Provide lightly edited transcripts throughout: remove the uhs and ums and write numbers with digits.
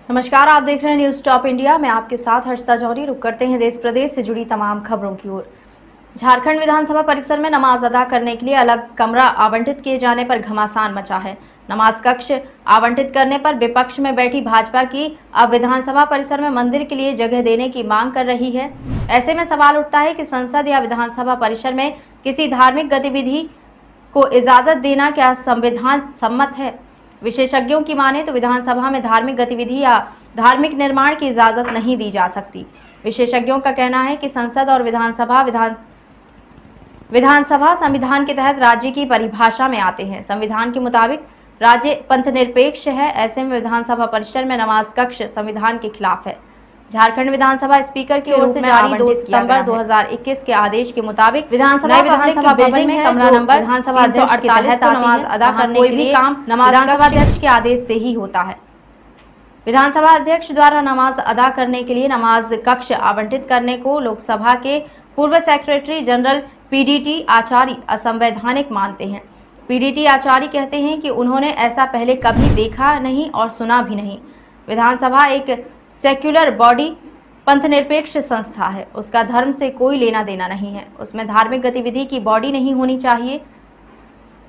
नमस्कार, आप देख रहे हैं न्यूज टॉप इंडिया। मैं आपके साथ हर्षिता जौहरी। रुक करते हैं देश प्रदेश से जुड़ी तमाम खबरों की ओर। झारखंड विधानसभा परिसर में नमाज अदा करने के लिए अलग कमरा आवंटित किए जाने पर घमासान मचा है। नमाज कक्ष आवंटित करने पर विपक्ष में बैठी भाजपा की अब विधानसभा परिसर में मंदिर के लिए जगह देने की मांग कर रही है। ऐसे में सवाल उठता है कि संसद या विधानसभा परिसर में किसी धार्मिक गतिविधि को इजाजत देना क्या संविधान सम्मत है। विशेषज्ञों की माने तो विधानसभा में धार्मिक गतिविधि या धार्मिक निर्माण की इजाजत नहीं दी जा सकती। विशेषज्ञों का कहना है कि संसद और विधानसभा संविधान के तहत राज्य की परिभाषा में आते हैं। संविधान के मुताबिक राज्य पंथनिरपेक्ष है। ऐसे में विधानसभा परिसर में नमाज कक्ष संविधान के खिलाफ है। झारखंड विधानसभा स्पीकर की ओर से जारी 2 सितंबर 2021 के आदेश के मुताबिक विधानसभा भवन में कमरा नंबर विधानसभा अध्यक्ष के तहत नमाज अदा करने के लिए काम विधानसभा अध्यक्ष के आदेश से ही होता है। विधानसभा अध्यक्ष द्वारा नमाज अदा करने के लिए नमाज कक्ष आवंटित करने को लोकसभा के पूर्व सेक्रेटरी जनरल पीडीटी आचार्य असंवैधानिक मानते हैं। पीडीटी आचार्य कहते हैं कि उन्होंने ऐसा पहले कभी देखा नहीं और सुना भी नहीं। विधानसभा एक सेक्युलर बॉडी पंथनिरपेक्ष संस्था है। उसका धर्म से कोई लेना देना नहीं है। उसमें धार्मिक गतिविधि की बॉडी नहीं होनी चाहिए।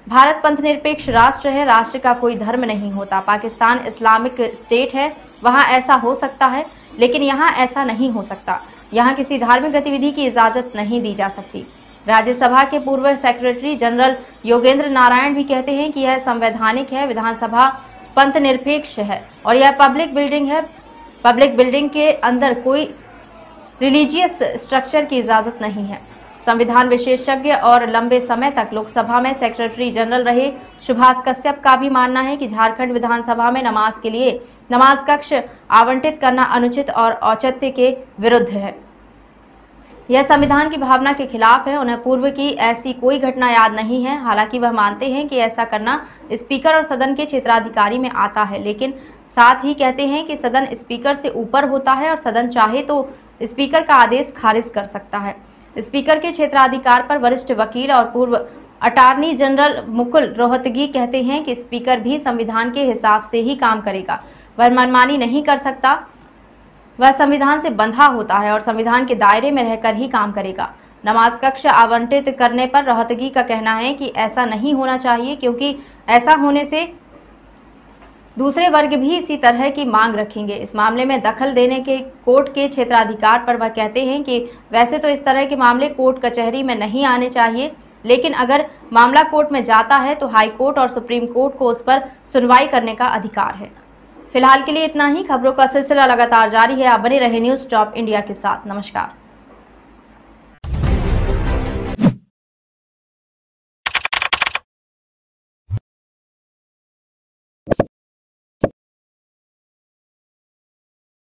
भारत पंथनिरपेक्ष राष्ट्र है। राष्ट्र का कोई धर्म नहीं होता। पाकिस्तान इस्लामिक स्टेट है, वहाँ ऐसा हो सकता है, लेकिन यहाँ ऐसा नहीं हो सकता। यहाँ किसी धार्मिक गतिविधि की इजाजत नहीं दी जा सकती। राज्यसभा के पूर्व सेक्रेटरी जनरल योगेंद्र नारायण भी कहते हैं कि यह संवैधानिक है। विधानसभा पंथनिरपेक्ष है और यह पब्लिक बिल्डिंग है। पब्लिक बिल्डिंग के अंदर कोई रिलीजियस स्ट्रक्चर की इजाजत नहीं है। संविधान विशेषज्ञ और लंबे समय तक लोकसभा में सेक्रेटरी जनरल रहे सुभाष कश्यप का भी मानना है कि झारखंड विधानसभा में नमाज के लिए नमाज कक्ष आवंटित करना अनुचित और औचित्य के विरुद्ध है। यह संविधान की भावना के खिलाफ है। उन्हें पूर्व की ऐसी कोई घटना याद नहीं है। हालांकि वह मानते हैं कि ऐसा करना स्पीकर और सदन के क्षेत्राधिकारी में आता है, लेकिन साथ ही कहते हैं कि सदन स्पीकर से ऊपर होता है और सदन चाहे तो स्पीकर का आदेश खारिज कर सकता है। स्पीकर के क्षेत्राधिकार पर वरिष्ठ वकील और पूर्व अटॉर्नी जनरल मुकुल रोहतगी कहते हैं कि स्पीकर भी संविधान के हिसाब से ही काम करेगा। वह मनमानी नहीं कर सकता। वह संविधान से बंधा होता है और संविधान के दायरे में रहकर ही काम करेगा। नमाज कक्ष आवंटित करने पर रोहतगी का कहना है कि ऐसा नहीं होना चाहिए, क्योंकि ऐसा होने से दूसरे वर्ग भी इसी तरह की मांग रखेंगे। इस मामले में दखल देने के कोर्ट के क्षेत्राधिकार पर वह कहते हैं कि वैसे तो इस तरह के मामले कोर्ट कचहरी में नहीं आने चाहिए, लेकिन अगर मामला कोर्ट में जाता है तो हाई कोर्ट और सुप्रीम कोर्ट को उस पर सुनवाई करने का अधिकार है। फिलहाल के लिए इतना ही। खबरों का सिलसिला लगातार जारी है। आप बने रहे न्यूज टॉप इंडिया के साथ। नमस्कार।